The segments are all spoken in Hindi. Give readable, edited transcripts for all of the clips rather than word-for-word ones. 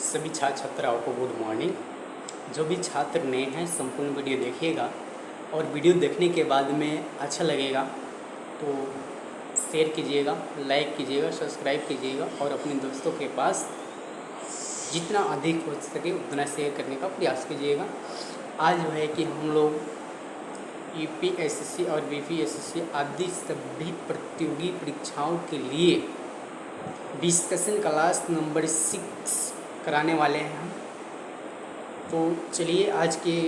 सभी छात्र छात्राओं को गुड मॉर्निंग। जो भी छात्र नए हैं संपूर्ण वीडियो देखिएगा और वीडियो देखने के बाद में अच्छा लगेगा तो शेयर कीजिएगा, लाइक कीजिएगा, सब्सक्राइब कीजिएगा और अपने दोस्तों के पास जितना अधिक हो सके उतना शेयर करने का प्रयास कीजिएगा। आज जो है कि हम लोग यूपीएससी और बीपीएससी आदि सभी प्रतियोगी परीक्षाओं के लिए डिस्कशन क्लास नंबर 6 कराने वाले हैं हम। तो चलिए आज के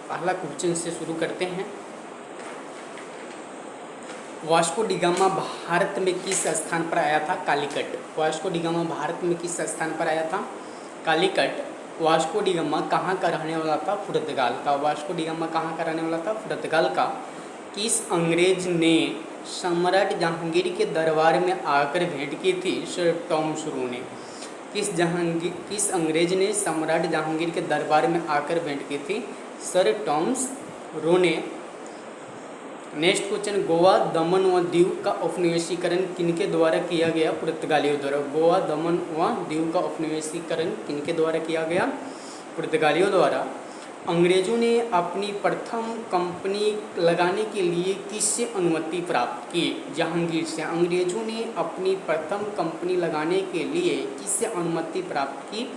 पहला क्वेश्चन से शुरू करते हैं। वास्को डी गामा भारत में किस स्थान पर आया था? Calicut. Vasco D gamma Bharat में किस स्थान पर आया था? कालीकट। वास्को डी गामा कहाँ का रहने वाला था? पुर्तगाल का। वास्को डी गामा कहाँ का रहने वाला था? पुर्तगाल का। किस अंग्रेज ने सम्राट जहांगीर के दरबार में आकर भेंट की थी? सर टॉमस रो ने। किस अंग्रेज ने सम्राट जहांगीर के दरबार में आकर भेंट की थी? सर टॉमस रो ने। नेक्स्ट क्वेश्चन, गोवा, दमन व दीव का उपनिवेशीकरण किनके द्वारा किया गया? पुर्तगालियों द्वारा। गोवा, दमन व दीव का उपनिवेशीकरण किनके द्वारा किया गया? पुर्तगालियों द्वारा। अंग्रेजों ने अपनी प्रथम कंपनी लगाने के लिए किससे अनुमति प्राप्त की? जहांगीर से। अंग्रेजों ने अपनी प्रथम कंपनी लगाने के लिए किससे अनुमति प्राप्त की?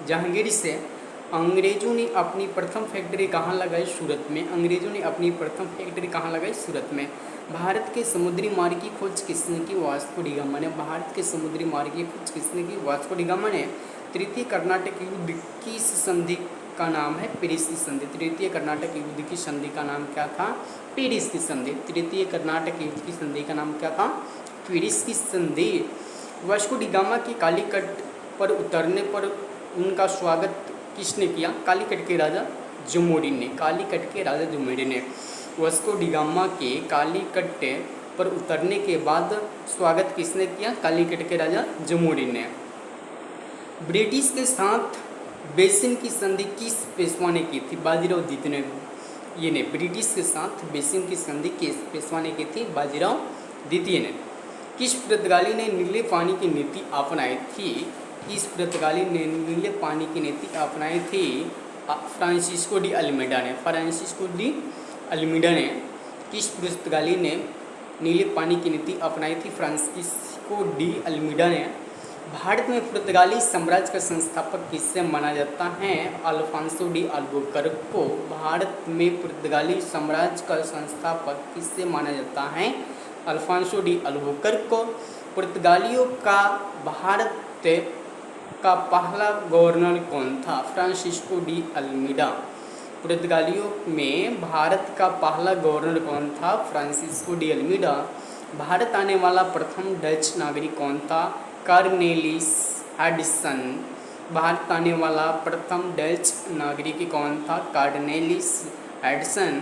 जहांगीर से। अंग्रेजों ने अपनी प्रथम फैक्ट्री कहाँ लगाई? सूरत में। अंग्रेजों ने अपनी प्रथम फैक्ट्री कहाँ लगाई? सूरत में। भारत के समुद्री मार्ग की खोज किसने की? वास्को डी गामा ने। भारत के समुद्री मार्ग की खोज किसने की? वास्को डी गामा ने। तृतीय कर्नाटक युद्ध किस संधि का नाम है? पेरिस की संधि। तृतीय कर्नाटक युद्ध की संधि का नाम क्या था? पेरिस की संधि। तृतीय कर्नाटक युद्ध की संधि का नाम क्या था? पेरिस की संधि। वास्को डी गामा की कालीकट पर उतरने पर उनका स्वागत किसने किया? कालीकट के राजा जमोरिन ने। कालीकट के राजा जमोरिन ने वास्को डी गामा के कालीकट पर उतरने के बाद स्वागत किसने किया? कालीकट के राजा जमोरिन ने। ब्रिटिश के साथ बेसिन की संधि किस पेशवा ने की थी? बाजीराव द्वितीय ने। ब्रिटिश के साथ बेसिन की संधि किस पेशवा ने की थी? बाजीराव द्वितीय ने। किस पुर्तगाली ने नीले पानी की नीति अपनाई थी? किस पुर्तगाली ने नीले पानी की नीति अपनाई थी? फ्रांसिस्को डी अल्मीडा ने। फ्रांसिस्को डी अल्मीडा ने। किस पुर्तगाली ने नीले पानी की नीति अपनाई थी? फ्रांसिस्को डी अल्मीडा ने। भारत में पुर्तगाली साम्राज्य का संस्थापक किससे माना जाता है? अल्फांसो डी अल्बुकर्क को। भारत में पुर्तगाली साम्राज्य का संस्थापक किससे माना जाता है? अल्फांसो डी अल्बुकर्क को। पुर्तगालियों का भारत का पहला गवर्नर कौन था? Francisco de Almeida. पुर्तगालियों में भारत का पहला गवर्नर कौन था? Francisco de Almeida. भारत आने वाला प्रथम डच नागरिक कौन था? कार्नेलिस एडिसन। भारत आने वाला प्रथम डच नागरिक कौन था? कार्नेलिस एडिसन।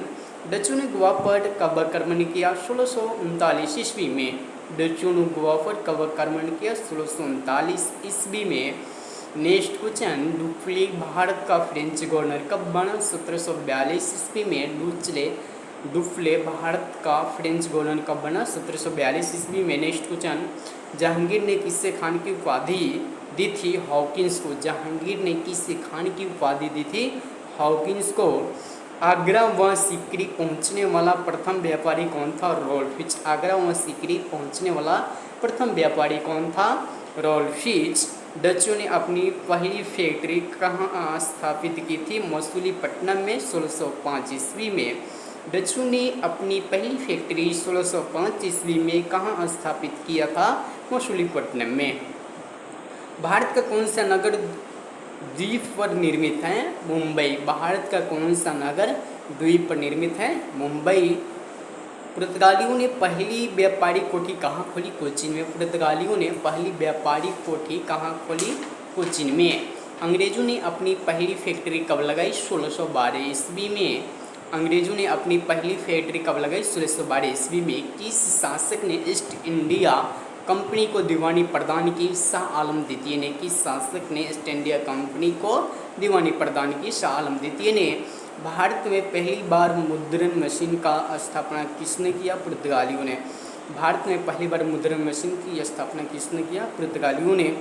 डचों ने गोवा पर कब आक्रमण किया? 1639 ईस्वी में। डचों ने गोवा पर कब आक्रमण किया? 1639 ईस्वी में। नेक्स्ट क्वेश्चन, डुप्ले भारत का फ्रेंच गवर्नर कब बना? 1742 ईस्वी में। डुप्ले भारत का फ्रेंच गवर्नर कब बना? 1742 ईस्वी में। नेक्स्ट क्वेश्चन, जहांगीर ने किससे खान की उपाधि दी थी? हॉकिंस को। जहांगीर ने किससे खान की उपाधि दी थी? हॉकिंस को। आगरा व सीकरी पहुंचने वाला प्रथम व्यापारी कौन था? Rolf Fitch. आगरा व सीकरी पहुंचने वाला प्रथम व्यापारी कौन था? Rolf Fitch. डचों ने अपनी पहली फैक्ट्री कहाँ स्थापित की थी? मसूलीपट्टनम में 1605 ईस्वी में। डचों ने अपनी पहली फैक्ट्री 1605 ईस्वी में कहाँ स्थापित किया था? मसूलीपट्टनम में। भारत का कौन सा नगर द्वीप पर निर्मित है? मुंबई। भारत का कौन सा नगर द्वीप पर निर्मित है? मुंबई। पुर्तगालियों ने पहली व्यापारिक कोठी कहाँ खोली? कोचीन में। पुर्तगालियों ने पहली व्यापारिक कोठी कहाँ खोली? कोचीन में। अंग्रेजों ने अपनी पहली फैक्ट्री कब लगाई? 1612 ईस्वी में। अंग्रेजों ने अपनी पहली फैक्ट्री कब लगाई? 1612 ईस्वी में। किस शासक ने ईस्ट इंडिया कंपनी को दीवानी प्रदान की? शाह आलम द्वितीय ने। किस शासक ने ईस्ट इंडिया कंपनी को दीवानी प्रदान की? शाह आलम द्वितीय ने। भारत में पहली बार मुद्रण मशीन का स्थापना किसने किया? पुर्तगालियों ने। भारत में पहली बार मुद्रण मशीन की स्थापना किसने किया? पुर्तगालियों ने।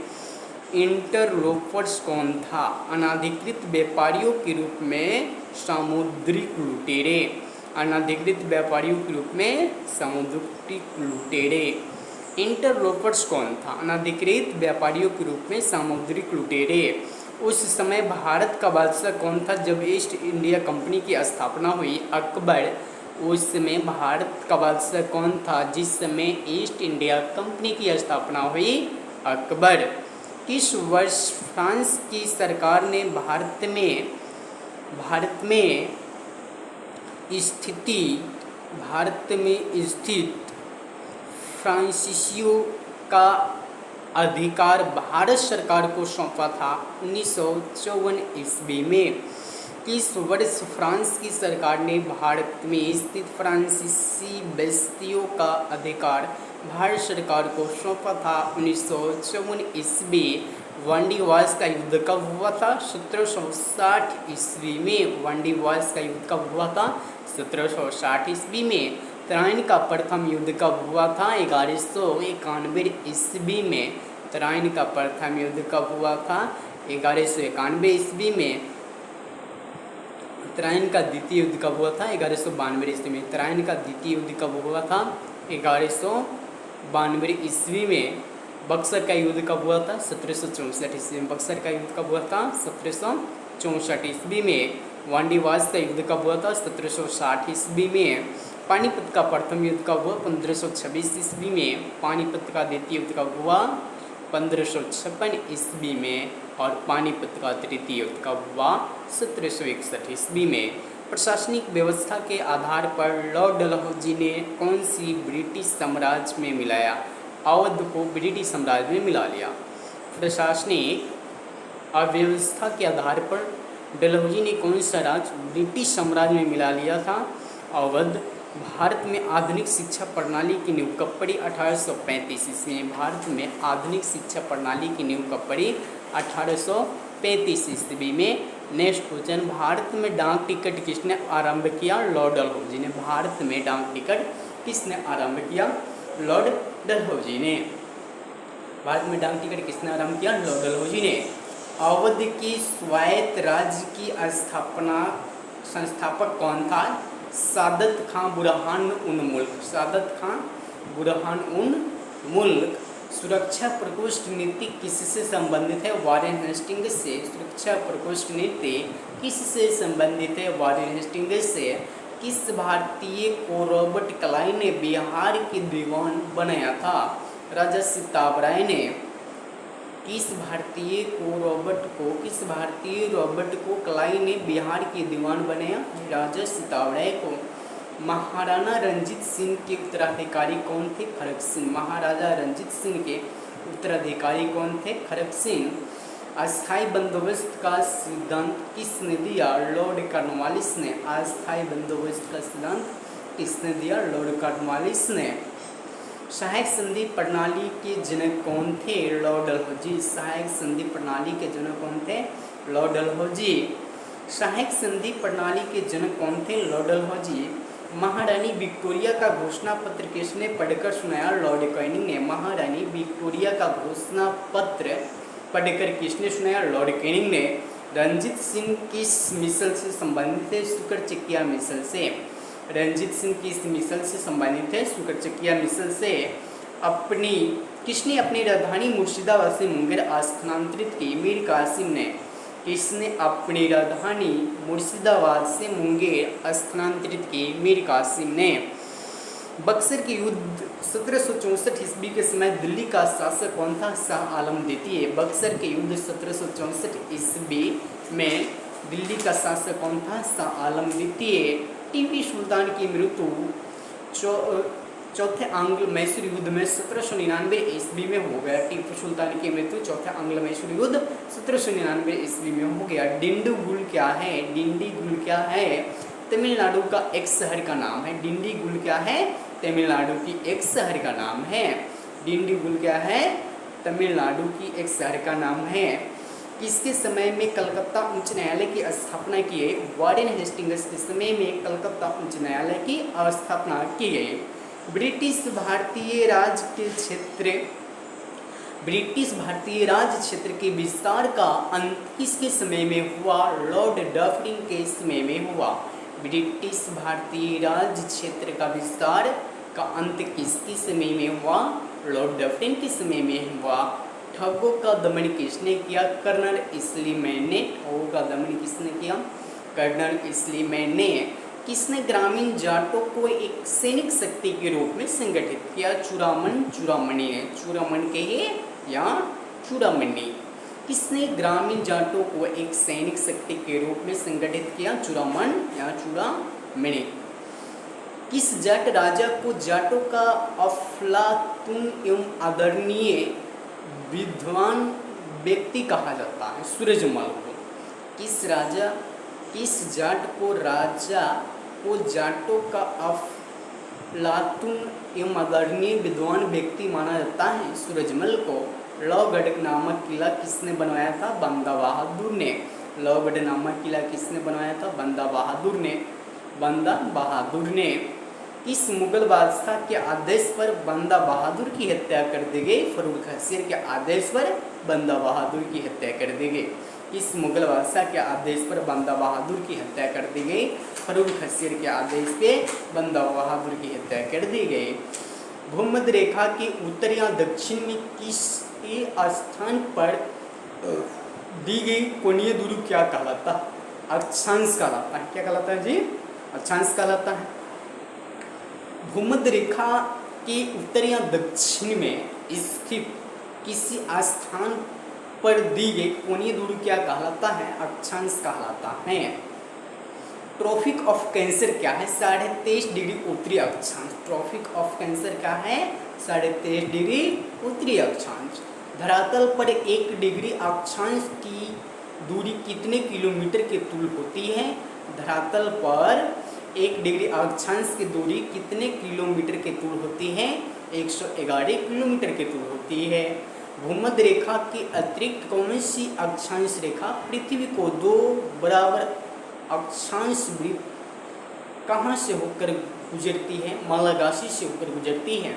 इंटरलोपर्स कौन था? अनाधिकृत व्यापारियों के रूप में सामुद्रिक लुटेरे। अनाधिकृत व्यापारियों के रूप में सामुद्रिक लुटेरे। इंटरलोपर्स कौन था? अनाधिकृत व्यापारियों के रूप में सामुद्रिक लुटेरे। उस समय भारत का बादशाह कौन था जब ईस्ट इंडिया कंपनी की स्थापना हुई? अकबर। उस समय भारत का बादशाह कौन था जिस समय ईस्ट इंडिया कंपनी की स्थापना हुई? अकबर। किस वर्ष फ्रांस की सरकार ने भारत में स्थित फ्रांसीसियों का अधिकार भारत सरकार को सौंपा था? 1954 ईस्वी में। किस वर्ष फ्रांस की सरकार ने भारत में स्थित फ्रांसीसी बस्तियों का अधिकार भारत सरकार को सौंपा था? 1954 ईस्वी। वांडीवास का युद्ध कब हुआ था? 1760 ईस्वी में। वांडीवास का युद्ध कब हुआ था? 1760 ईस्वी में। तराइन का प्रथम युद्ध कब हुआ था? 1191 ईस्वी में। तराइन का प्रथम युद्ध कब हुआ था? 1191 ईस्वी में। तराइन का द्वितीय युद्ध कब हुआ था? 1192 ईस्वी में। तराइन का द्वितीय युद्ध कब हुआ था? 1192 ईस्वी में। बक्सर का युद्ध कब हुआ था? 1764 ईस्वी में। बक्सर का युद्ध कब हुआ था? 1764 ईस्वी में। वांडीवास का युद्ध कब हुआ था? 1760 ईस्वी में। पानीपत का प्रथम युद्ध कब हुआ? 1526 ईस्वी में। पानीपत का द्वितीय युद्ध कब हुआ? 1556 ईस्वी में। और पानीपत का तृतीय युद्ध कब हुआ? 1761 ईस्वी में। प्रशासनिक व्यवस्था के आधार पर लॉर्ड डलहौजी ने कौन सी ब्रिटिश साम्राज्य में मिलाया? अवध को ब्रिटिश साम्राज्य में मिला लिया। प्रशासनिक अव्यवस्था के आधार पर डलहौजी ने कौन सा राज्य ब्रिटिश साम्राज्य में मिला लिया था? अवध। भारत में आधुनिक शिक्षा प्रणाली की नींव कब पड़ी? 1835 ईस्वी में। भारत में आधुनिक शिक्षा प्रणाली की नींव कब पड़ी? 1835 ईस्वी में। नेक्स्ट क्वेश्चन, भारत में डाक टिकट किसने आरंभ किया? लॉर्ड डलहौजी ने। भारत में डाक टिकट किसने आरंभ किया? लॉर्ड डलहौजी ने। भारत में डाक टिकट किसने आरंभ किया? लॉर्ड डलहौजी ने। अवध की स्वायत्त राज्य की संस्थापक कौन था? सादत खां बुरहान उन मुल्क। सादत खां बुरहान उन मुल्क। सुरक्षा प्रकोष्ठ नीति किससे संबंधित है? वॉरेन हेस्टिंग्स से। सुरक्षा प्रकोष्ठ नीति किससे संबंधित है? वॉरेन हेस्टिंग्स से। किस भारतीय को रॉबर्ट क्लाइव ने बिहार के दीवान बनाया था? राजा सीताब राय ने। किस भारतीय रॉबर्ट को क्लाइव ने बिहार के दीवान बनाया? राजा सीताब राय को। महाराणा रंजीत सिंह के उत्तराधिकारी कौन थे? खड़ग सिंह। महाराजा रंजीत सिंह के उत्तराधिकारी कौन थे? खड़ग सिंह। अस्थायी बंदोबस्त का सिद्धांत किसने दिया? लॉर्ड कॉर्नवालिस ने। अस्थायी बंदोबस्त का सिद्धांत किसने दिया? लॉर्ड कॉर्नवालिस ने। सहायक संधि प्रणाली के जनक कौन थे? लॉर्ड डलहौजी। सहायक संधि प्रणाली के जनक कौन थे? लॉर्ड डलहौजी। सहायक संधि प्रणाली के जनक कौन थे? लॉर्ड डलहौजी। महारानी विक्टोरिया का घोषणा पत्र किसने पढ़कर सुनाया? लॉर्ड कैनिंग ने। महारानी विक्टोरिया का घोषणा पत्र पढ़कर किसने सुनाया? लॉर्ड कैनिंग ने। रंजीत सिंह किस मिसल से संबंधित है? शुक्रचकिया मिसल से। रंजीत सिंह किस मिसल से संबंधित है? शुक्रचकिया मिसल से। किसने अपनी राजधानी मुर्शिदाबाद से मुंगेर स्थानांतरित की? मीर कासिम ने। किसने अपनी राजधानी मुर्शिदाबाद से मुंगेर स्थानांतरित की? मीर कासिम ने। बक्सर के युद्ध 1764 ईस्वी के समय दिल्ली का शासक कौन था? शाह आलम द्वितीय। बक्सर के युद्ध 1764 ईस्वी में दिल्ली का शासक कौन था? शाह आलम द्वितीय। टीपू सुल्तान की मृत्यु चौथे आंग्ल मैसूर युद्ध में 1799 ईस्वी में हो गया। टीपू सुल्तान की मृत्यु चौथे आंग्ल मैसूर युद्ध 1799 ईस्वी में हो गया। डिंडीगुल क्या है? डिंडीगुल क्या है? तमिलनाडु का एक शहर का नाम है। डिंडीगुल क्या है? तमिलनाडु की एक शहर का नाम है। डिंडीगुल क्या है? तमिलनाडु की एक शहर का नाम है। किसके समय में कलकत्ता उच्च न्यायालय की स्थापना की गई? वॉरेन हेस्टिंग्स के समय में कलकत्ता उच्च न्यायालय की स्थापना की गई। ब्रिटिश भारतीय राज के क्षेत्र ब्रिटिश भारतीय राज्य क्षेत्र के विस्तार का अंत किसके समय में हुआ? लॉर्ड डफरिन के समय में हुआ। ब्रिटिश भारतीय राज्य क्षेत्र का विस्तार का अंत किसके समय में हुआ? लॉर्ड डफरिन के समय में हुआ। ठगों का दमन किसने किया? कर्नल स्लीमैन ने। ठगों का दमन किसने किया? कर्नल स्लीमैन ने। किसने ग्रामीण जाटों को एक सैनिक शक्ति के रूप में संगठित किया? चूड़ामणि ने। चूड़ामणि कहिए या चूड़ामणि। किसने ग्रामीण जाटों को एक सैनिक शक्ति के रूप में संगठित किया? चूड़ामणि या चूड़ामणि। किस जाट राजा को जाटों का अफलातून एवं आदरणीय विद्वान व्यक्ति कहा जाता है? सूरजमल को। किस जाट को राजा को जाटों का अफलातून एवं आदरणीय विद्वान व्यक्ति माना जाता है? सूरजमल को। लौगढ़ नामक किला किसने बनवाया था? बंदा बहादुर ने। लौगढ़ नामक किला किसने बनवाया था? बंदा बहादुर ने। बंदा बहादुर ने। किस मुगल बादशाह के आदेश पर बंदा बहादुर की हत्या कर दी गई? फर्रुख हसीर के आदेश पर बंदा बहादुर की हत्या कर दी गई। किस मुगल बादशाह के आदेश पर बंदा बहादुर की हत्या कर दी गई? फर्रुख हसीर के आदेश पे बंदा बहादुर की हत्या कर दी गई। भूमध्य रेखा के उत्तर या दक्षिण में किस स्थान पर दी गई कोणीय दूरी क्या कहलाता है? अक्षांश कहलाता है। क्या कहलाता है जी? अक्षांश कहलाता है। भूमध्य रेखा के उत्तर या दक्षिण में स्थित किसी स्थान पर दी गई कोणीय दूरी क्या कहलाता है? अक्षांश कहलाता है। ट्रॉपिक ऑफ कैंसर क्या है? 23.5 डिग्री उत्तरी अक्षांश। ट्रॉपिक ऑफ कैंसर क्या है? 23.5 डिग्री उत्तरी अक्षांश। धरातल पर 1 डिग्री अक्षांश की दूरी कितने किलोमीटर के तुल्य होती है? धरातल पर 1 डिग्री अक्षांश की दूरी कितने किलोमीटर के तुल्य होती है? 111 किलोमीटर के तुल्य होती है। भूमध्य रेखा के अतिरिक्त कौन सी अक्षांश रेखा पृथ्वी को 2 बराबर अक्षांश वृत्त कहाँ से होकर गुजरती है? मालागासी से होकर गुजरती है।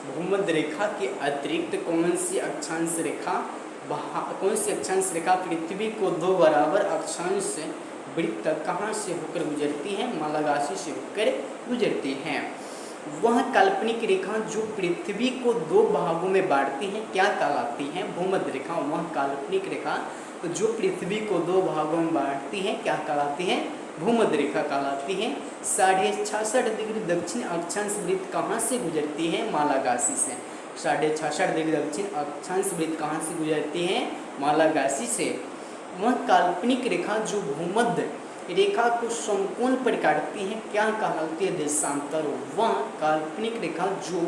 भूमध्य रेखा के अतिरिक्त कौन सी अक्षांश रेखा पृथ्वी को 2 बराबर अक्षांश वृत्त कहाँ से होकर गुजरती है? मालागासी से होकर गुजरती है। वह काल्पनिक रेखा जो पृथ्वी को 2 भागों में बांटती है क्या कहलाती है? भूमध्य रेखा। वह काल्पनिक रेखा जो पृथ्वी को 2 भागों में बांटती है क्या कहलाती है? भूमध्य रेखा कहलाती है। 66.5 डिग्री दक्षिण अक्षांश वृत्त कहाँ से गुजरती है? मालागासी से। 66.5 डिग्री दक्षिण अक्षांश वृत्त कहाँ से गुजरती है? मालागासी से। वह काल्पनिक रेखा जो भूमध्य रेखा को समकोण पर काटती है क्या कहलाती है? देशांतर। वह काल्पनिक रेखा जो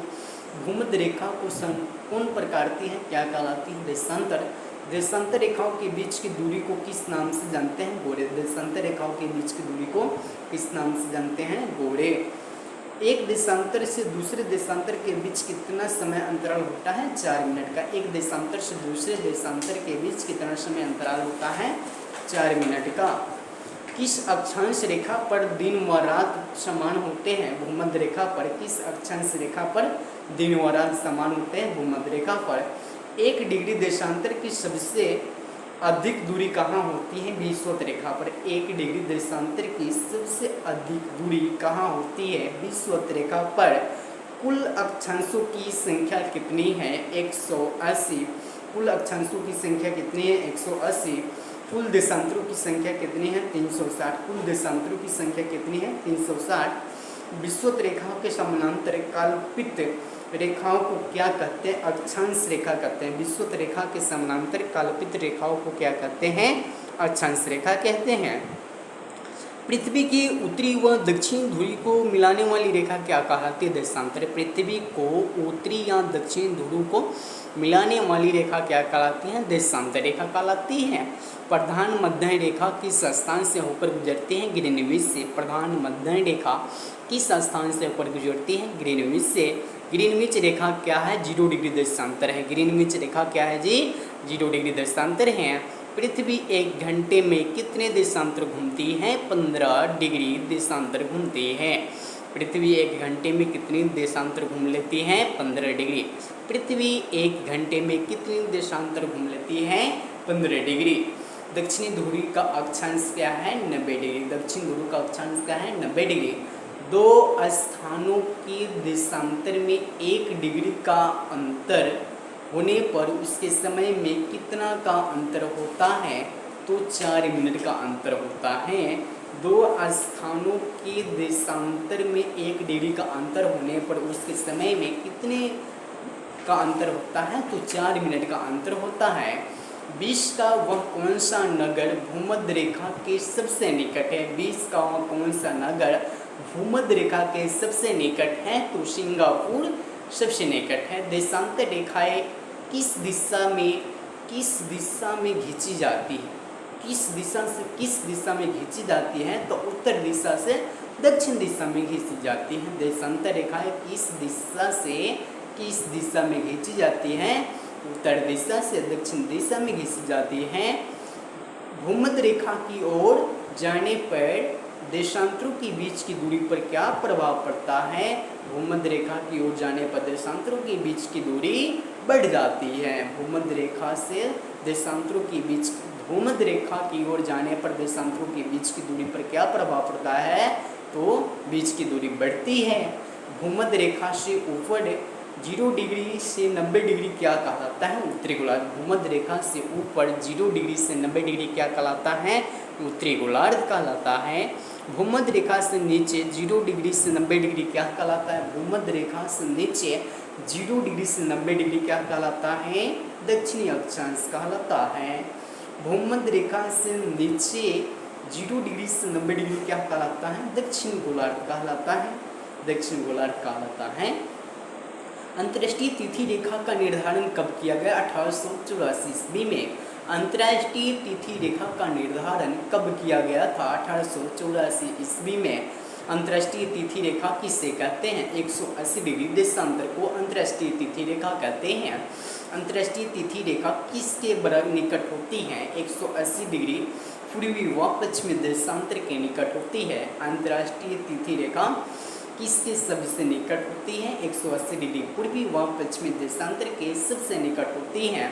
भूमध्य रेखा को समकोण पर काटती है क्या कहलाती है? देशांतर। देशांतर रेखाओं के बीच की दूरी को किस नाम से जानते हैं? गोरे। देशांतर रेखाओं के बीच की दूरी को किस नाम से जानते हैं? गोरे। एक देशांतर से दूसरे देशांतर के बीच कितना समय अंतराल होता है? 4 मिनट का। एक देशांतर से दूसरे देशांतर के बीच कितना समय अंतराल होता है? 4 मिनट का। किस अक्षांश रेखा पर दिन व रात समान होते हैं? भूमध्य रेखा पर। किस अक्षांश रेखा पर दिन व रात समान होते हैं? भूमध्य रेखा पर। 1 डिग्री देशांतर की सबसे अधिक दूरी कहाँ होती है? विषुवत रेखा पर। 1 डिग्री देशांतर की सबसे अधिक दूरी कहाँ होती है? विषुवत रेखा पर। कुल अक्षांशों की संख्या कितनी है? 180। कुल अक्षांशों की संख्या कितनी है? 180। कुल देशांतरों की संख्या कितनी है? 360। कुल देशांतरों की संख्या कितनी है? 360। विषुवत रेखाओं के समानांतर कल्पित रेखाओं को क्या कहते हैं? अक्षांश रेखा कहते हैं। विषुवत रेखा के समानांतर कल्पित रेखाओं को क्या कहते हैं? अक्षांश रेखा कहते हैं। पृथ्वी की उत्तरी व दक्षिणी ध्रुव को मिलाने वाली रेखा क्या कहलाती है? देशांतर। पृथ्वी को उत्तरी या दक्षिणी ध्रुव को मिलाने वाली रेखा क्या कहलाती है? देशांतर रेखा कहलाती है। प्रधान मध्य रेखा किस स्थान से होकर गुजरती है? ग्रीनविच से। प्रधान मध्य रेखा किस स्थान से होकर गुजरती है? ग्रीनविच से। ग्रीनविच रेखा क्या है? 0 डिग्री देशांतर है। ग्रीनविच रेखा क्या है जी? 0 डिग्री देशांतर है। पृथ्वी 1 घंटे में कितने देशांतर घूमती है? 15 डिग्री देशांतर घूमती है। पृथ्वी 1 घंटे में कितनी देशांतर घूम लेती है? 15 डिग्री। पृथ्वी 1 घंटे में कितनी देशांतर घूम लेती है? 15 डिग्री। दक्षिणी ध्रुव का अक्षांश क्या है? 90 डिग्री। दक्षिण ध्रुव का अक्षांश क्या है? 90 डिग्री। दो स्थानों के देशांतर में 1 डिग्री का अंतर होने पर उसके समय में कितना का अंतर होता है? तो 4 मिनट का अंतर होता है। दो स्थानों के देशांतर में 1 डिग्री का अंतर होने पर उसके समय में कितने का अंतर होता है? तो 4 मिनट का अंतर होता है। विश्व का वह कौन सा नगर भूमध्य रेखा के सबसे निकट है? विश्व का वह कौन सा नगर भूमध्य रेखा के सबसे निकट है? तो सिंगापुर सबसे निकट है। देशांतर रेखाएं किस दिशा में खींची जाती है? किस दिशा में खींची जाती है? तो उत्तर दिशा से दक्षिण दिशा में खींची जाती है। देशांतर रेखाएं किस दिशा में खींची जाती हैं? उत्तर दिशा से दक्षिण दिशा में खींची जाती हैं। भूमध्य रेखा की ओर जाने पर देशांतरों के बीच की दूरी पर क्या प्रभाव पड़ता है? भूमध्य रेखा की ओर जाने पर देशांतरों के बीच की दूरी बढ़ जाती है। भूमध्य रेखा से देशांतरों के बीच भूमध्य रेखा की ओर जाने पर देशांतरों के बीच की दूरी पर क्या प्रभाव पड़ता है? तो बीच की दूरी बढ़ती है। भूमध्य रेखा से ऊपर 0 डिग्री से 90 डिग्री क्या कहलाता है? उत्तरी गोलार्ध। भूमध्य रेखा से ऊपर 0 डिग्री से 90 डिग्री क्या कहलाता है? उत्तरी गोलार्ध कहलाता है। भूमध्य रेखा से नीचे 0 डिग्री से 90 डिग्री क्या कहलाता है? भूमध्य रेखा से नीचे 0 डिग्री से 90 डिग्री क्या कहलाता है? दक्षिणी अक्षांश कहलाता है। भूमध्य रेखा से नीचे 0 डिग्री से 90 डिग्री क्या कहलाता है? दक्षिण गोलार्ध कहलाता है। दक्षिण गोलार्ध कहलाता है। अंतर्राष्ट्रीय तिथि रेखा का निर्धारण कब किया गया? 1884 ईस्वी में। अंतर्राष्ट्रीय तिथि रेखा का निर्धारण कब किया गया था? 1884 ईस्वी में। अंतर्राष्ट्रीय तिथि रेखा किसे कहते हैं? 180 डिग्री देशांतर को अंतर्राष्ट्रीय तिथि रेखा कहते हैं। अंतर्राष्ट्रीय तिथि रेखा किसके बराबर निकट होती है? 180 डिग्री पूर्वी व पश्चिमी देशांतर के निकट होती है। अंतर्राष्ट्रीय तिथि रेखा किसके सबसे निकट होती है? 180 डिग्री पूर्वी व पश्चिमी देशांतर के सबसे निकट होती है।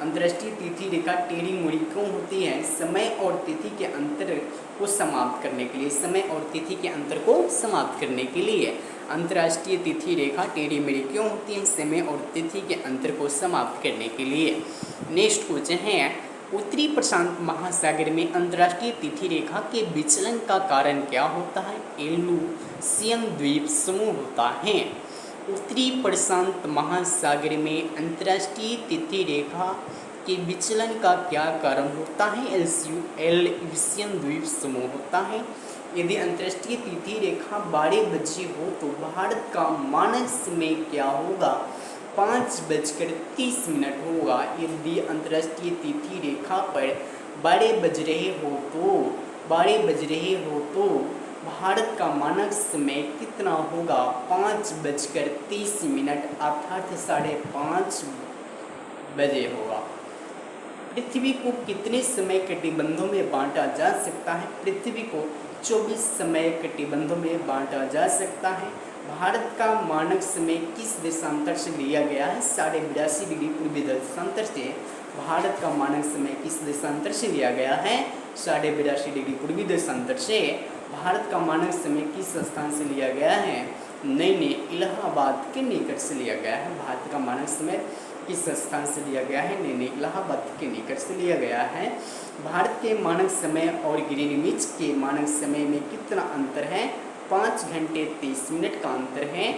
अंतर्राष्ट्रीय तिथि रेखा टेढ़ी मुड़ी क्यों होती है? समय और तिथि के अंतर को समाप्त करने के लिए। समय और तिथि के अंतर को समाप्त करने के लिए अंतर्राष्ट्रीय तिथि रेखा टेढ़ी मुड़ी क्यों होती है? समय और तिथि के अंतर को समाप्त करने के लिए। नेक्स्ट क्वेश्चन है, उत्तरी प्रशांत महासागर में अंतर्राष्ट्रीय तिथि रेखा के विचलन का कारण क्या होता है? एलुसियन द्वीप समूह होता है। उत्तरी प्रशांत महासागर में अंतर्राष्ट्रीय तिथि रेखा के विचलन का क्या कारण होता है? एलुसियन द्वीप समूह होता है। यदि अंतर्राष्ट्रीय तिथि रेखा 12 बजे हो तो भारत का मानक समय क्या होगा? 5:30 होगा। यदि अंतर्राष्ट्रीय तिथि रेखा पर 12 बज रहे हो तो भारत का मानक समय कितना होगा? 5:30 अर्थात 5:30 बजे होगा। पृथ्वी को कितने समय कटिबंधों में बांटा जा सकता है? पृथ्वी को 24 समय कटिबंधों में बांटा जा सकता है। भारत का मानक समय किस देशांतर से लिया गया है? 82.5 डिग्री पूर्वी देशांतर से। भारत का मानक समय किस देशांतर से लिया गया है? 82.5 डिग्री पूर्वी देशांतर से। भारत का मानक समय किस स्थान से लिया गया है? नई इलाहाबाद के निकट से लिया गया है। भारत का मानक समय किस स्थान से लिया गया है? नई इलाहाबाद के निकट से लिया गया है। भारत के मानक समय और ग्रीनविच के मानक समय में कितना अंतर है? 5 घंटे 30 मिनट का अंतर है।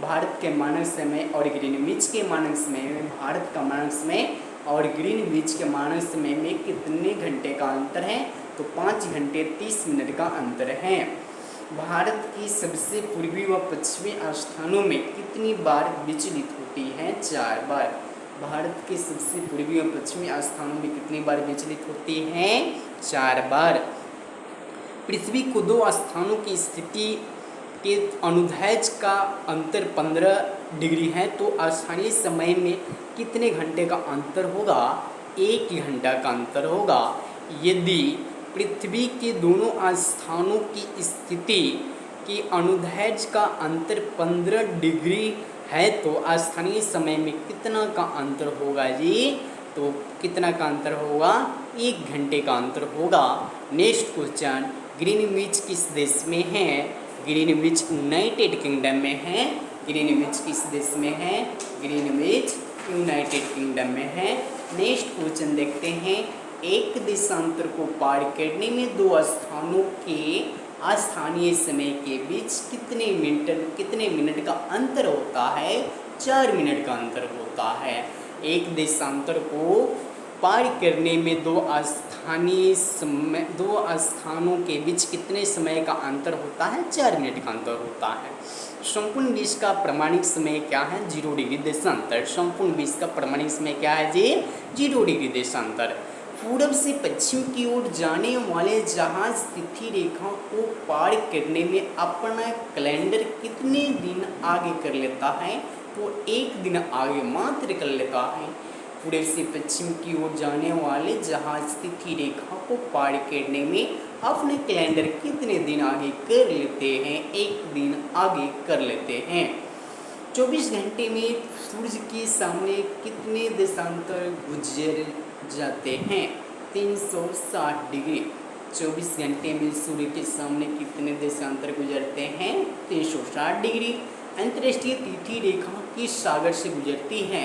भारत के मानक समय और ग्रीनविच के मानक समय में भारत का मानक समय और ग्रीनविच के मानक समय में कितने घंटे का अंतर है? तो 5 घंटे 30 मिनट का अंतर है। भारत की सबसे पूर्वी व पश्चिमी स्थानों में कितनी बार विचलित होती है? 4 बार। भारत के सबसे पूर्वी और पश्चिमी स्थानों में कितनी बार विचलित होती हैं? 4 बार। पृथ्वी को 2 स्थानों की स्थिति के अनुदैर्ध्य का अंतर 15 डिग्री है तो स्थानीय समय में कितने घंटे का अंतर होगा? 1 घंटा का अंतर होगा। यदि पृथ्वी के दोनों स्थानों की स्थिति कि अनुदैर्ध्य का अंतर 15 डिग्री है तो स्थानीय समय में कितना का अंतर होगा जी? तो कितना का अंतर होगा? 1 घंटे का अंतर होगा। नेक्स्ट क्वेश्चन, ग्रीनविच किस देश में है? ग्रीनविच यूनाइटेड किंगडम में है। ग्रीनविच किस देश में है? ग्रीनविच यूनाइटेड किंगडम में है। नेक्स्ट क्वेश्चन देखते हैं, एक देशांतर को पार करने में दो स्थानों के स्थानीय समय के बीच कितने मिनट का अंतर होता है? 4 मिनट का अंतर होता है। एक देशांतर को पार करने में दो स्थानों के बीच कितने समय का अंतर होता है? 4 मिनट का अंतर होता है। संपूर्ण विश्व का प्रमाणिक समय क्या है? 0 डिग्री देशांतर। संपूर्ण विश्व का प्रमाणिक समय क्या है जी? 0 डिग्री देशांतर। पूर्व से पश्चिम की ओर जाने वाले जहाज तिथि रेखा को पार करने में अपना कैलेंडर कितने दिन आगे कर लेता है? तो 1 दिन आगे मात्र कर लेता है। पूर्व से पश्चिम की ओर जाने वाले जहाज तिथि रेखा को पार करने में अपने कैलेंडर कितने दिन आगे कर लेते हैं? 1 दिन आगे कर लेते हैं। 24 घंटे में सूर्य के सामने कितने देशांतर गुजर जाते हैं? 360 डिग्री। 24 घंटे में सूर्य के सामने कितने देशांतर गुजरते हैं? 360 डिग्री। अंतर्राष्ट्रीय तिथि रेखा किस सागर से गुजरती है?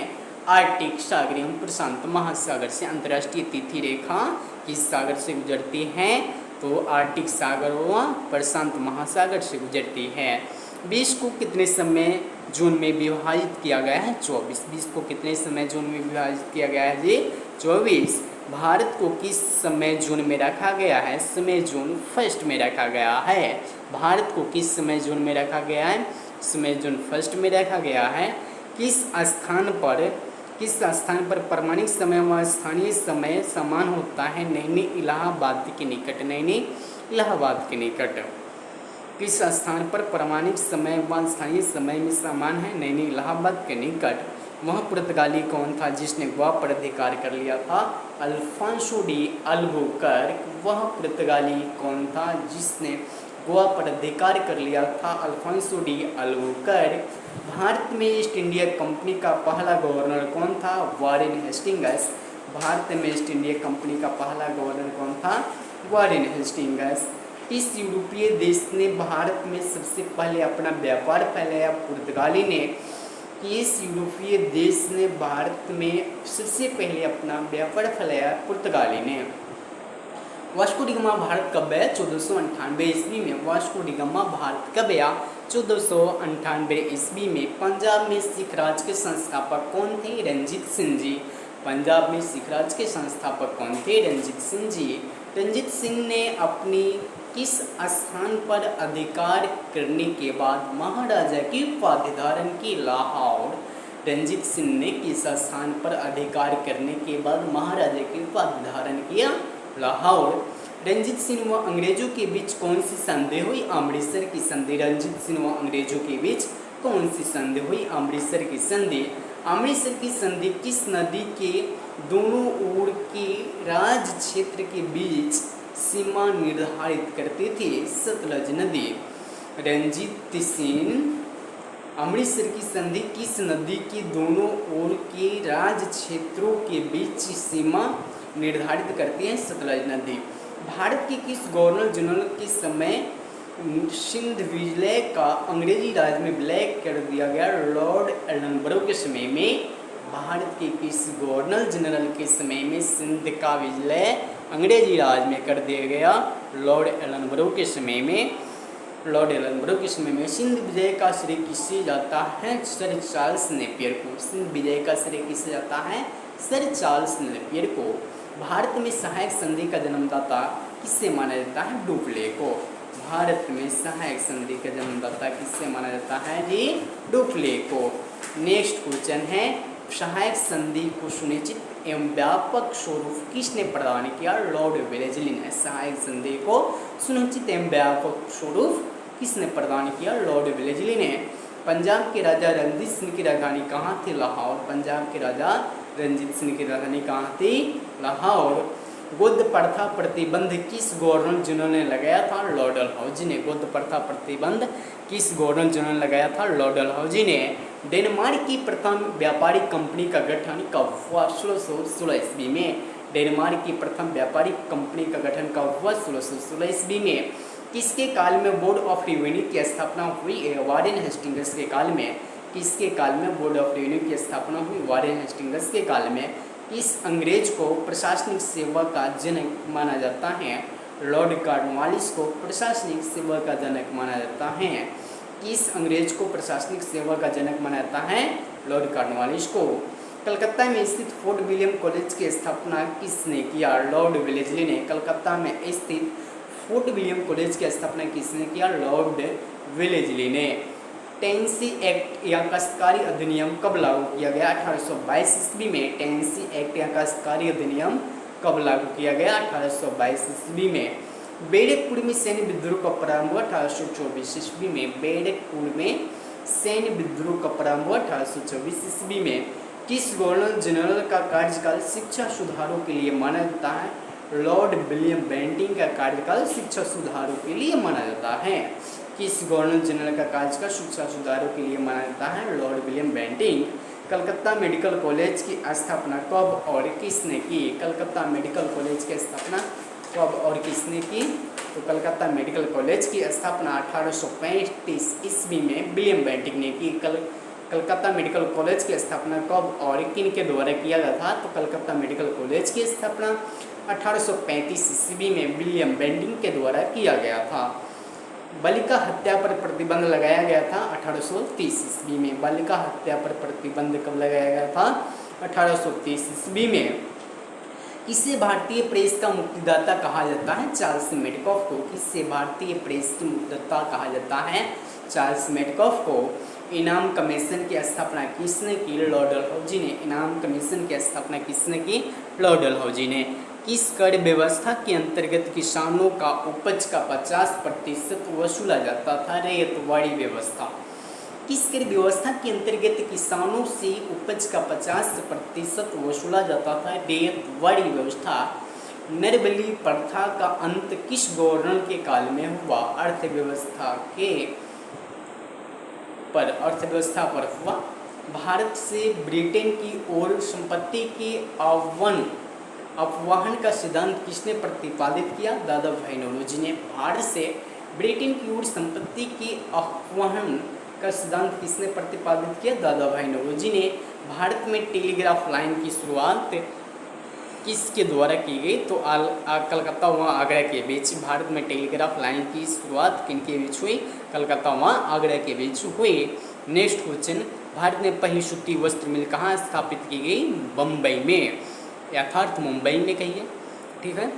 आर्कटिक सागर एवं प्रशांत महासागर से अंतर्राष्ट्रीय तिथि रेखा किस सागर से गुजरती है? तो आर्कटिक सागर व प्रशांत महासागर से गुजरती है। 20 को कितने समय जून में विभाजित किया गया है? 24। 20 को कितने समय जून में विभाजित किया गया है जी? 24। भारत को किस समय जून में रखा गया है? समय जून 1 में रखा गया है। भारत को किस समय जून में रखा गया है? समय जून 1 में रखा गया है। किस स्थान पर प्रमाणिक समय व स्थानीय समय समान होता है? नैनी इलाहाबाद के निकट। नैनी इलाहाबाद के निकट। किस स्थान पर प्रमाणिक समय व स्थानीय समय में समान है? नैनी इलाहाबाद के निकट। वह पुर्तगाली कौन था जिसने गोवा पर अधिकार कर लिया था? Afonso de Albuquerque. वह पुर्तगाली कौन था जिसने गोवा पर अधिकार कर लिया था? Afonso de Albuquerque. भारत में ईस्ट इंडिया कंपनी का पहला गवर्नर कौन था? Warren Hastings. भारत में ईस्ट इंडिया कंपनी का पहला गवर्नर कौन था? Warren Hastings. इस यूरोपीय देश ने भारत में सबसे पहले अपना व्यापार फैलाया? पुर्तगाली ने। इस यूरोपीय देश ने भारत में सबसे पहले अपना व्यापार फैलाया? पुर्तगाली ने। वास्को डी गामा भारत कब आया? 1498 ईस्वी में। वास्को डी गामा भारत कब आया? 1498 ईस्वी में। पंजाब में सिख राज के संस्थापक कौन थे? रंजीत सिंह जी। पंजाब में सिख राज के संस्थापक कौन थे? रंजीत सिंह जी। रंजीत सिंह ने अपनी किस स्थान पर अधिकार करने के बाद महाराजा की उपाधि धारण की? लाहौर। रंजीत सिंह ने किस स्थान पर अधिकार करने के बाद महाराजा की उपाधि धारण किया? लाहौर। रंजीत सिंह व अंग्रेजों के बीच कौन सी संधि हुई? अमृतसर की संधि। रंजीत सिंह व अंग्रेजों के बीच कौन सी संधि हुई? अमृतसर की संधि। अमृतसर की संधि किस नदी के दोनों ओर के राज क्षेत्र के बीच सीमा निर्धारित करती थी? सतलज नदी। रंजीत सिंह अमृतसर की संधि किस नदी के दोनों ओर के राज क्षेत्रों के बीच सीमा निर्धारित करती है? सतलज नदी। भारत के किस गवर्नर जनरल के समय सिंध विलय का अंग्रेजी राज में विलय कर दिया गया? लॉर्ड एलनबरो के समय में। भारत के किस गवर्नर जनरल के समय में सिंध का विलय अंग्रेजी राज में कर दिया गया? लॉर्ड एलनबरो के समय में। लॉर्ड एलनबरो के समय में। सिंध विजय का श्रेय किसे जाता है? सर चार्ल्स नेपियर को। सिंध विजय का श्रेय किसे जाता है? सर चार्ल्स नेपियर को। भारत में सहायक संधि का जन्मदाता किससे माना जाता है? डुप्ले को। भारत में सहायक संधि का जन्मदाता किससे माना जाता है जी? डुप्ले को। नेक्स्ट क्वेश्चन है, सहायक संधि को सुनिश्चित एवं व्यापक स्वरूप किसने प्रदान किया? लॉर्ड वेलेस्ली ने। सहायक संधि को सुनिश्चित एवं व्यापक स्वरूप किसने प्रदान किया? लॉर्ड वेलेस्ली ने। पंजाब के राजा रणजीत सिंह की राजधानी कहाँ थी? लाहौर। पंजाब के राजा रणजीत सिंह की राजधानी कहाँ थी? लाहौर। गोद प्रथा प्रतिबंध किस गवर्नर जनरल ने लगाया था? लॉर्ड डलहौजी ने। गोद प्रथा प्रतिबंध किस गवर्नर जनरल ने लगाया था? लॉर्ड डलहौजी ने। डेनमार्क की प्रथम व्यापारिक कंपनी का गठन कब हुआ? 1616 ईस्वी में। डेनमार्क की प्रथम व्यापारिक कंपनी का गठन कब हुआ? 1616 ईस्वी में। किसके काल में बोर्ड ऑफ रेवेन्यू की स्थापना हुई? वारेन हेस्टिंग्स के काल में। किसके काल में बोर्ड ऑफ रेवेन्यू की स्थापना हुई? वारेन हेस्टिंग्स के काल में। इस अंग्रेज को प्रशासनिक सेवा का जनक माना जाता है? लॉर्ड कॉर्नवालिस को प्रशासनिक सेवा का जनक माना जाता है। किस अंग्रेज को प्रशासनिक सेवा का जनक माना जाता है? लॉर्ड कॉर्नवालिस को। कलकत्ता में स्थित फोर्ट विलियम कॉलेज की स्थापना किसने किया? लॉर्ड वेलेस्ली ने। कलकत्ता में स्थित फोर्ट विलियम कॉलेज की स्थापना किसने किया? लॉर्ड वेलेस्ली ने। टेनेसी एक्ट या काश्तकारी अधिनियम कब लागू किया गया? 1822 ईस्वी में। टेनेसी एक्ट या काश्तकारी अधिनियम कब लागू किया गया? 1822 ईस्वी में। बैरकपुर में सैन्य विद्रोह का प्रारंभ हुआ 1824 ईस्वी में। बैरकपुर में सैन्य विद्रोह का प्रारंभ हुआ 1824 ईस्वी में। किस गवर्नर जनरल का कार्यकाल शिक्षा सुधारों के लिए माना जाता है? लॉर्ड विलियम बेंटिंग का कार्यकाल शिक्षा सुधारों के लिए माना जाता है। किस गवर्नर जनरल का कार्यकाल शिक्षा सुधारों के लिए माना जाता है? Lord William Bentinck. Calcutta medical college की स्थापना कब और किसने की? कलकत्ता मेडिकल कॉलेज की स्थापना कब और किसने की? तो कलकत्ता मेडिकल कॉलेज की स्थापना 1835 ईस्वी में विलियम बेंटिंग ने की। कलकत्ता मेडिकल कॉलेज की स्थापना कब और किन के द्वारा किया गया था? तो कलकत्ता मेडिकल कॉलेज की स्थापना 1835 ईस्वी में विलियम बेंटिंग के द्वारा किया गया था। बालिका हत्या पर प्रतिबंध लगाया गया था 1830 ईस्वी में। बालिका हत्या पर प्रतिबंध कब लगाया गया था? 1830 ईस्वी में। किसे भारतीय प्रेस का मुक्तिदाता कहा जाता है? चार्ल्स मेडकॉफ को। किससे भारतीय प्रेस की मुक्तिदाता कहा जाता है? चार्ल्स मेडकॉफ को। इनाम कमीशन की स्थापना किसने की? लॉर्ड डलहौजी ने। इनाम कमीशन की स्थापना किसने की? लॉर्ड डलहौजी ने। किस कर व्यवस्था के अंतर्गत किसानों का उपज का 50% वसूला जाता था? रैयतवाड़ी व्यवस्था। किस कर व्यवस्था के अंतर्गत किसानों से उपज का 50% वसूला जाता था? रैयतवाड़ी व्यवस्था। नरबली प्रथा का अंत किस गवर्नर के काल में हुआ? अर्थव्यवस्था पर हुआ। भारत से ब्रिटेन की ओर संपत्ति के अपवाहन का सिद्धांत किसने प्रतिपादित किया? दादा भाई नौरोजी ने। भारत से ब्रिटेन की ओर संपत्ति के अपवाहन का सिद्धांत किसने प्रतिपादित किया? दादा भाई नौरोजी ने। भारत में टेलीग्राफ लाइन की शुरुआत किसके द्वारा की गई? तो कलकत्ता व आगरा के बीच भारत में टेलीग्राफ लाइन की शुरुआत किनके बीच हुई? कलकत्ता व आगरा के बीच हुई। नेक्स्ट क्वेश्चन, भारत में पहली सूती वस्त्र मिल कहाँ स्थापित की गई? बम्बई में, यथार्थ मुंबई में कहिए। ठीक है।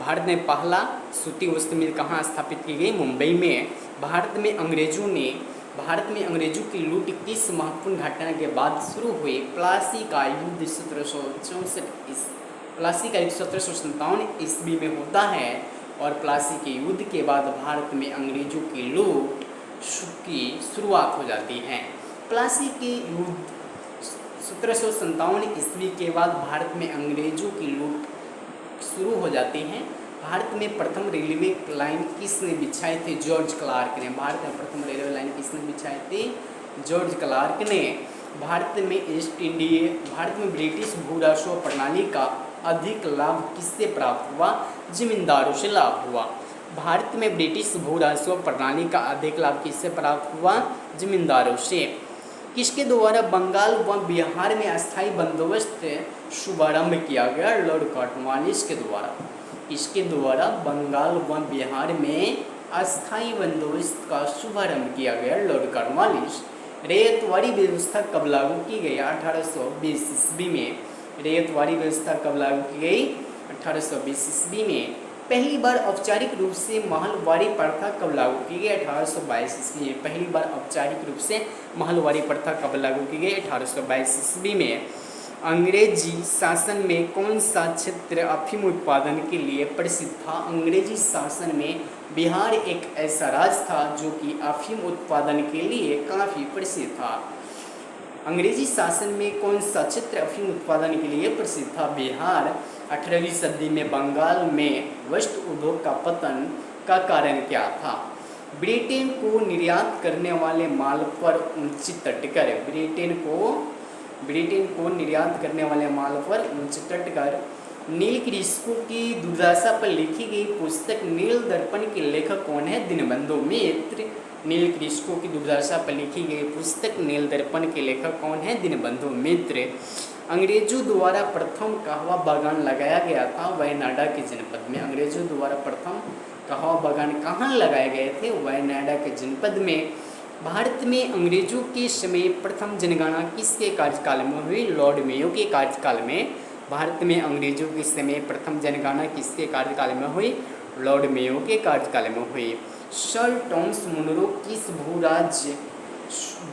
भारत में पहला सूती वस्त्र मिल कहाँ स्थापित की गई? मुंबई में। भारत में अंग्रेजों की लूट किस महत्वपूर्ण घटना के बाद शुरू हुई? प्लासी का युद्ध 1757 ईस्वी में होता है और प्लासी के युद्ध के बाद भारत में अंग्रेजों की लूट की शुरुआत हो जाती है। प्लासी के युद्ध 1757 ईस्वी के बाद भारत में अंग्रेजों की लूट शुरू हो जाती है। भारत में प्रथम रेलवे लाइन किसने बिछाई थी? जॉर्ज क्लार्क ने। भारत में प्रथम रेलवे लाइन किसने बिछाई थी? जॉर्ज क्लार्क ने। भारत में ब्रिटिश भू राजस्व प्रणाली का अधिक लाभ किससे प्राप्त हुआ? जमींदारों से लाभ हुआ। भारत में ब्रिटिश भू राजस्व प्रणाली का अधिक लाभ किससे प्राप्त हुआ? जमींदारों से। किसके द्वारा बंगाल व बिहार में अस्थायी बंदोबस्त शुभारंभ किया गया? लॉर्ड कॉर्नवालिस के द्वारा। इसके द्वारा बंगाल व बिहार में अस्थायी बंदोबस्त का शुभारंभ किया गया? Lord Cornwallis. रैयतवाड़ी व्यवस्था कब लागू की गई? 1820 ईस्वी में। रैयतवाड़ी व्यवस्था कब लागू की गई? 1820 ईस्वी में। पहली बार औपचारिक रूप से महलवारी प्रथा कब लागू की गई? 1822 ईस्वी में। पहली बार औपचारिक रूप से महलवारी प्रथा कब लागू की गई? 1822 ईस्वी में। अंग्रेजी शासन में कौन सा क्षेत्र अफीम उत्पादन के लिए प्रसिद्ध था? अंग्रेजी शासन में बिहार एक ऐसा राज्य था जो कि अफीम उत्पादन के लिए काफ़ी प्रसिद्ध था। अंग्रेजी शासन में कौन सा क्षेत्र अफीम उत्पादन के लिए प्रसिद्ध था? बिहार। 18वीं सदी में बंगाल में वस्त्र उद्योग का पतन का कारण क्या था? ब्रिटेन को निर्यात करने वाले माल पर ऊंची तटकर। ब्रिटेन को निर्यात करने वाले माल पर ऊंची तटकर। नील कृषकों की दुर्दशा पर लिखी गई पुस्तक नील दर्पण के लेखक कौन है? दीनबंधु मित्र। नील कृषकों की दुर्दशा पर लिखी गई पुस्तक नील दर्पण के लेखक कौन है? दीनबंधु मित्र। अंग्रेजों द्वारा प्रथम कहवा बागान लगाया गया था? वायनाड के जनपद में। अंग्रेजों द्वारा प्रथम कहवा बागान कहाँ लगाए गए थे? वायनाड के जनपद में। भारत में अंग्रेजों के समय प्रथम जनगणना किसके कार्यकाल में हुई? लॉर्ड मेयो के कार्यकाल में। भारत में अंग्रेजों के समय प्रथम जनगणना किसके कार्यकाल में हुई? लॉर्ड मेयो के कार्यकाल में हुई। सर टॉमस मुनरो किस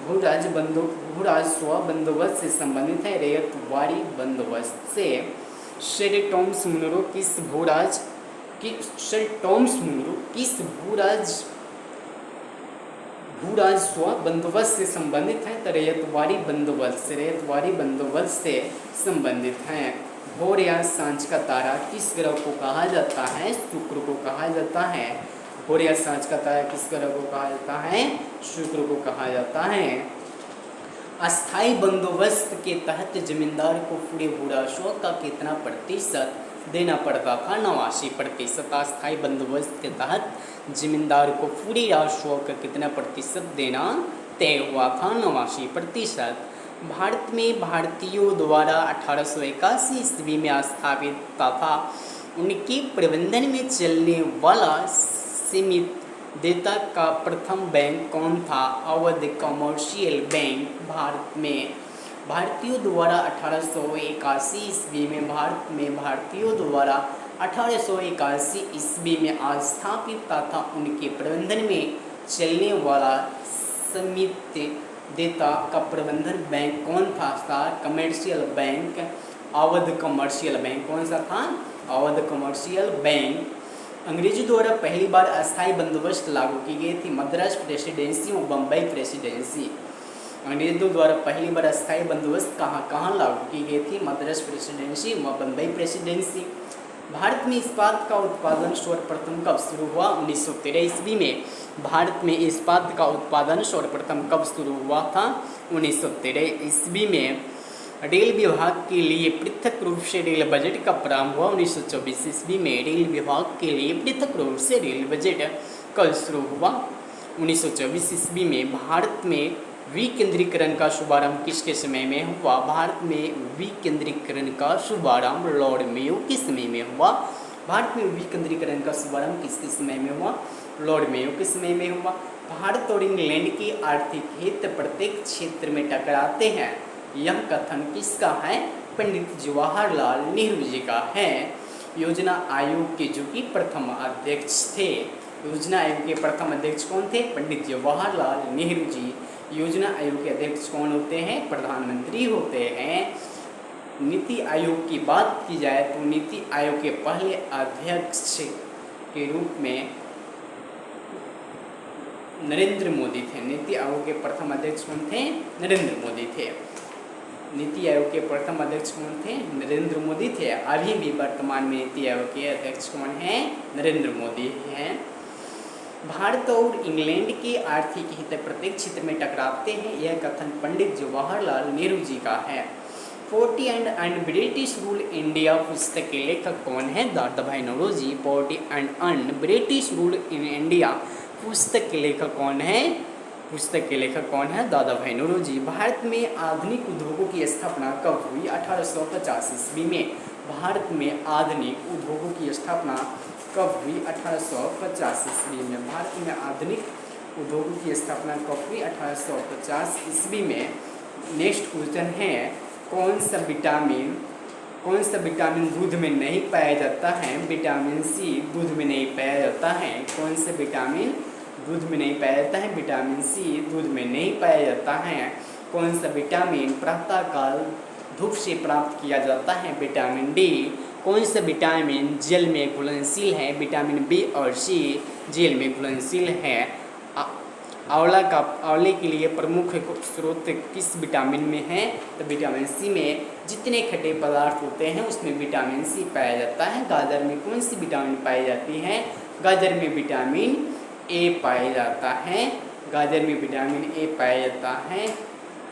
भूराजस्व बंदोबस्त से संबंधित है? रैयतवाड़ी बंदोबस्त से। सर टॉमस मुनरो किस भूराजस्व बंदोबस्त से संबंधित है? तो रैयतवाड़ी बंदोबस्त से संबंधित हैं। भोर या सांझ का तारा किस ग्रह को कहा जाता है? शुक्र को कहा जाता है। भोर या सांझ का तारा किस ग्रह को कहा जाता है? शुक्र को कहा जाता है। अस्थाई बंदोबस्त के तहत जमींदार को पूरे भूराजस्व का कितना प्रतिशत देना पड़ता था? 89%। अस्थाई बंदोबस्त के तहत जमींदार को पूरे राजस्व का कितना प्रतिशत देना तय हुआ था? 89%। भारत में भारतीयों द्वारा 1881 ईस्वी में स्थापित तथा उनके प्रबंधन में चलने वाला सीमित देयता का प्रथम बैंक कौन था? Awadh commercial bank. भारत में भारतीयों द्वारा 1881 ईस्वी में भारतीयों द्वारा 1881 ईस्वी में स्थापित तथा उनके प्रबंधन में चलने वाला सीमित देयता का प्रबंधन बैंक कौन था? Commercial bank. Awadh commercial bank. कौन सा था? Awadh commercial bank. अंग्रेजों द्वारा पहली बार अस्थायी बंदोबस्त लागू की गई थी? मद्रास प्रेसिडेंसी और बम्बई प्रेसिडेंसी। अंग्रेजों द्वारा पहली बार अस्थायी बंदोबस्त कहाँ लागू की गई थी? मद्रास प्रेसिडेंसी व बम्बई प्रेसिडेंसी। भारत में इस्पात का उत्पादन सर्वप्रथम कब शुरू हुआ? 1913 ईस्वी में। भारत में इस्पात का उत्पादन सर्वप्रथम कब शुरू हुआ था? 1913 ईस्वी में। रेल विभाग के लिए पृथक रूप से रेल बजट का प्रारंभ हुआ? 1924 ईस्वी में। रेल विभाग के लिए पृथक रूप से रेल बजट कब शुरू हुआ? 1924 ईस्वी में। भारत में विकेंद्रीकरण का शुभारंभ किसके समय में हुआ? भारत में विकेंद्रीकरण का शुभारंभ लॉर्ड मेयो के समय में हुआ। भारत में विकेंद्रीकरण का शुभारंभ किसके समय में हुआ? लॉर्ड मेयो के समय में हुआ। भारत और इंग्लैंड की आर्थिक हित प्रत्येक क्षेत्र में टकराते हैं, यह कथन किसका है? पंडित जवाहरलाल नेहरू जी का है। योजना आयोग के जो कि प्रथम अध्यक्ष थे। योजना आयोग के प्रथम अध्यक्ष कौन थे? पंडित जवाहरलाल नेहरू जी। योजना आयोग के अध्यक्ष कौन होते हैं? प्रधानमंत्री होते हैं। नीति आयोग की बात की जाए तो नीति आयोग के पहले अध्यक्ष के रूप में नरेंद्र मोदी थे। नीति आयोग के प्रथम अध्यक्ष कौन थे? नरेंद्र मोदी थे। नीति आयोग के प्रथम अध्यक्ष कौन थे? नरेंद्र मोदी थे। अभी भी वर्तमान में नीति आयोग के अध्यक्ष कौन हैं? नरेंद्र मोदी हैं। भारत और इंग्लैंड के आर्थिक हित प्रत्येक क्षेत्र में टकराते हैं, यह कथन पंडित जवाहरलाल नेहरू जी का है। 40 एंड ब्रिटिश रूल इंडिया पुस्तक के लेखक कौन है? Dadabhai Naoroji. 40 and British rule in India पुस्तक के लेखक कौन है? पुस्तक के लेखक कौन है? दादाभाई नौरोजी। भारत में आधुनिक उद्योगों की स्थापना कब हुई? 1850 ईस्वी में। भारत में आधुनिक उद्योगों की स्थापना कब हुई? 1850 ईस्वी में। भारत में आधुनिक उद्योगों की स्थापना कब हुई? 1850 ईस्वी में। नेक्स्ट क्वेश्चन है, कौन सा विटामिन दूध में नहीं पाया जाता है? विटामिन सी दूध में नहीं पाया जाता है। कौन सा विटामिन दूध में नहीं पाया जाता है? विटामिन सी दूध में नहीं पाया जाता है। कौन सा विटामिन प्रातःकाल धूप से प्राप्त किया जाता है? Vitamin D. कौन सा विटामिन जल में घुलनशील है? विटामिन बी और सी जल में घुलनशील है। आंवले के लिए प्रमुख स्रोत किस विटामिन में है? तो विटामिन सी में। जितने खट्टे पदार्थ होते हैं उसमें विटामिन सी पाया जाता है। गाजर में कौन सी विटामिन पाई जाती है? गाजर में विटामिन ए पाया जाता है। गाजर में विटामिन ए पाया जाता है।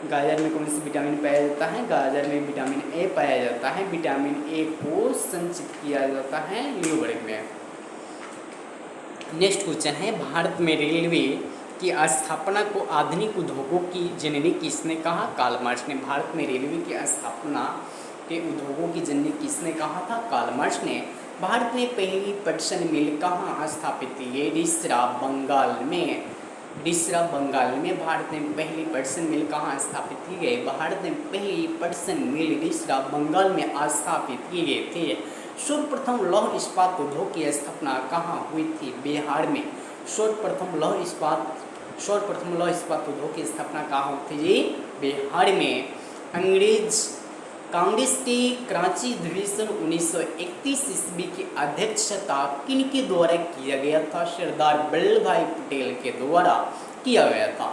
गाजर में कौन सी विटामिन पाया जाता है? गाजर में विटामिन ए पाया जाता है। विटामिन ए को संचित किया जाता है लीवर में। नेक्स्ट क्वेश्चन है, भारत में रेलवे की स्थापना को आधुनिक उद्योगों की जननी किसने कहा? कार्ल मार्क्स ने। भारत में रेलवे की स्थापना के उद्योगों की जननी किसने कहा था? कार्ल मार्क्स ने। भारत ने पहली पटसन मिल कहाँ स्थापित की? उड़ीसा बंगाल में। उड़ीसा बंगाल में भारत ने पहली पटसन मिल कहाँ स्थापित की गई? भारत ने पहली पटसन मिल उड़ीसा बंगाल में स्थापित की गई थी। सर्वप्रथम लौह इस्पात उद्योग की स्थापना कहाँ हुई थी? बिहार में। सर्वप्रथम लौह इस्पात उद्योग की स्थापना कहाँ हुई थी? बिहार में। अंग्रेज कांग्रेस के कराची अधिवेशन 1931 ईस्वी की अध्यक्षता किनके द्वारा किया गया था? सरदार वल्लभ भाई पटेल के द्वारा किया गया था।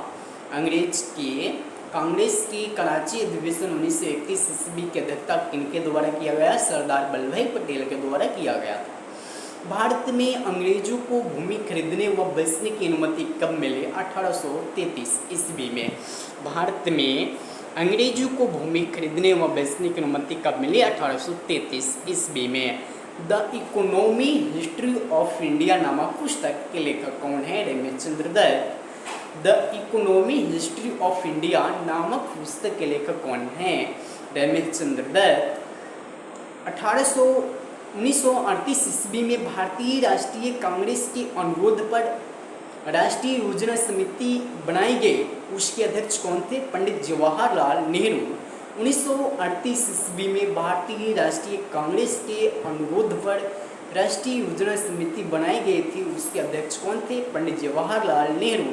कांग्रेस की कराची अधिवेशन 1931 ईस्वी की अध्यक्षता किनके द्वारा किया गया? सरदार वल्लभ भाई पटेल के द्वारा किया गया था। भारत में अंग्रेजों को भूमि खरीदने व बेचने की अनुमति कब मिली? 1833 ईस्वी में। भारत में अंग्रेजों को भूमि खरीदने व बेचने की अनुमति कब मिली? 1833 ईस्वी में। The economy history of India नामक पुस्तक के लेखक कौन है? Rameshchandra Dutt. The economy history of India नामक पुस्तक के लेखक कौन है? रमेशचंद्र दत्त। 1938 ईस्वी में भारतीय राष्ट्रीय कांग्रेस के अनुरोध पर राष्ट्रीय योजना समिति बनाई गई, उसके अध्यक्ष कौन थे? पंडित जवाहरलाल नेहरू। 1938 ईस्वी में भारतीय राष्ट्रीय कांग्रेस के अनुरोध पर राष्ट्रीय योजना समिति बनाई गई थी, उसके अध्यक्ष कौन थे? पंडित जवाहरलाल नेहरू।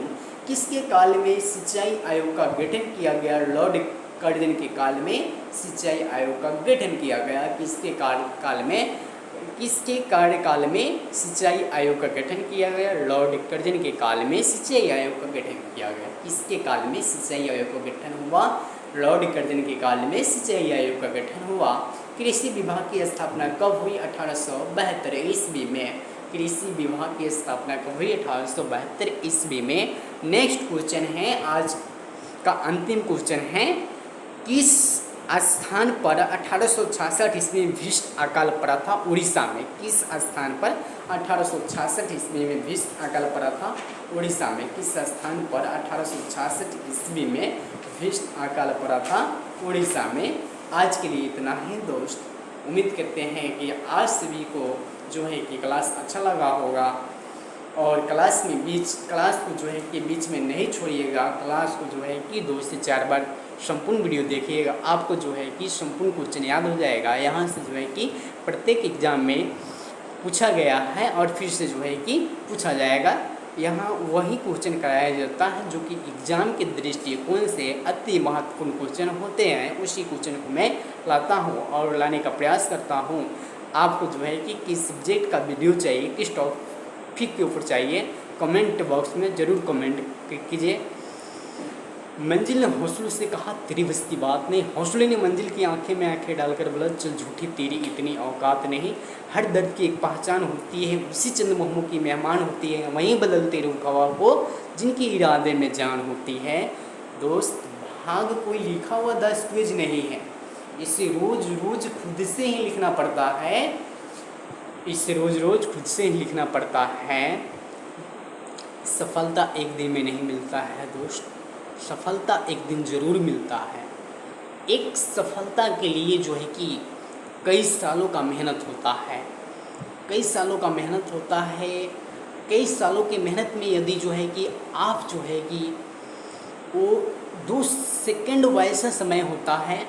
किसके काल में सिंचाई आयोग का गठन किया गया? लॉर्ड कर्जन के काल में सिंचाई आयोग का गठन किया गया। किसके कार्यकाल में सिंचाई आयोग का गठन किया गया? लॉर्ड कर्जन के काल में सिंचाई आयोग का गठन किया गया। किसके काल में सिंचाई आयोग का गठन हुआ? लॉर्ड कर्जन के काल में सिंचाई आयोग का गठन हुआ। कृषि विभाग की स्थापना कब हुई? 1872 ईस्वी में। कृषि विभाग की स्थापना कब हुई? 1872 ईस्वी में। नेक्स्ट क्वेश्चन है, आज का अंतिम क्वेश्चन है, किस स्थान पर 1866 ईस्वी में भीषण अकाल पड़ा था? उड़ीसा में। किस स्थान पर 1866 ईस्वी में भीषण अकाल पड़ा था? उड़ीसा में। किस स्थान पर 1866 ईस्वी में भीषण अकाल पड़ा था? उड़ीसा में। आज के लिए इतना ही दोस्त। उम्मीद करते हैं कि आज सभी को जो है कि क्लास अच्छा लगा होगा और क्लास को जो है कि बीच में नहीं छोड़िएगा। क्लास को जो है कि 2 से 4 बार संपूर्ण वीडियो देखिएगा, आपको जो है कि संपूर्ण क्वेश्चन याद हो जाएगा। यहाँ से जो है कि प्रत्येक एग्जाम में पूछा गया है और फिर से जो है कि पूछा जाएगा। यहाँ वही क्वेश्चन कराया जाता है जो कि एग्जाम के दृष्टिकोण से अति महत्वपूर्ण क्वेश्चन होते हैं, उसी क्वेश्चन को मैं लाता हूँ और लाने का प्रयास करता हूँ। आपको जो है कि किस सब्जेक्ट का वीडियो चाहिए, किस टॉपिक के ऊपर चाहिए, कमेंट बॉक्स में ज़रूर कमेंट कीजिए। मंजिल ने हौसलों से कहा तेरी बस की बात नहीं। हौसले ने मंजिल की आंखें में आंखें डालकर बोला चल झूठी तेरी इतनी औकात नहीं। हर दर्द की एक पहचान होती है, उसी चंद मोहम्मों की मेहमान होती है, वहीं बदलते रूह हवा को जिनके इरादे में जान होती है। दोस्त, भाग कोई लिखा हुआ दस्तावेज नहीं है, इसे रोज़ रोज़ खुद से ही लिखना पड़ता है। सफलता एक दिन में नहीं मिलता है दोस्त, सफलता एक दिन ज़रूर मिलता है। एक सफलता के लिए जो है कि कई सालों का मेहनत होता है, कई सालों की मेहनत में यदि जो है कि आप जो है कि वो 2 सेकंड वैसा समय होता है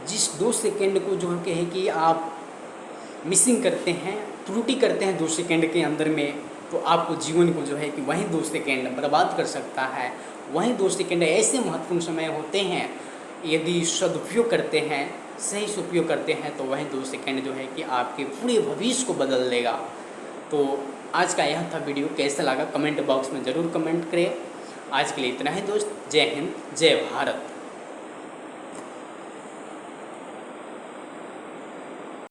जिस 2 सेकंड को जो है कि आप मिसिंग करते हैं, त्रुटि करते हैं 2 सेकंड के अंदर में, तो आपको जीवन को जो है कि वही 2 सेकंड बर्बाद कर सकता है। वहीं 2 सेकंड ऐसे महत्वपूर्ण समय होते हैं, यदि सदुपयोग करते हैं, सही से उपयोग करते हैं, तो वहीं 2 सेकंड जो है कि आपके पूरे भविष्य को बदल देगा। तो आज का यह था वीडियो, कैसा लगा कमेंट बॉक्स में ज़रूर कमेंट करें आज के लिए इतना ही दोस्त। जय हिंद, जय भारत।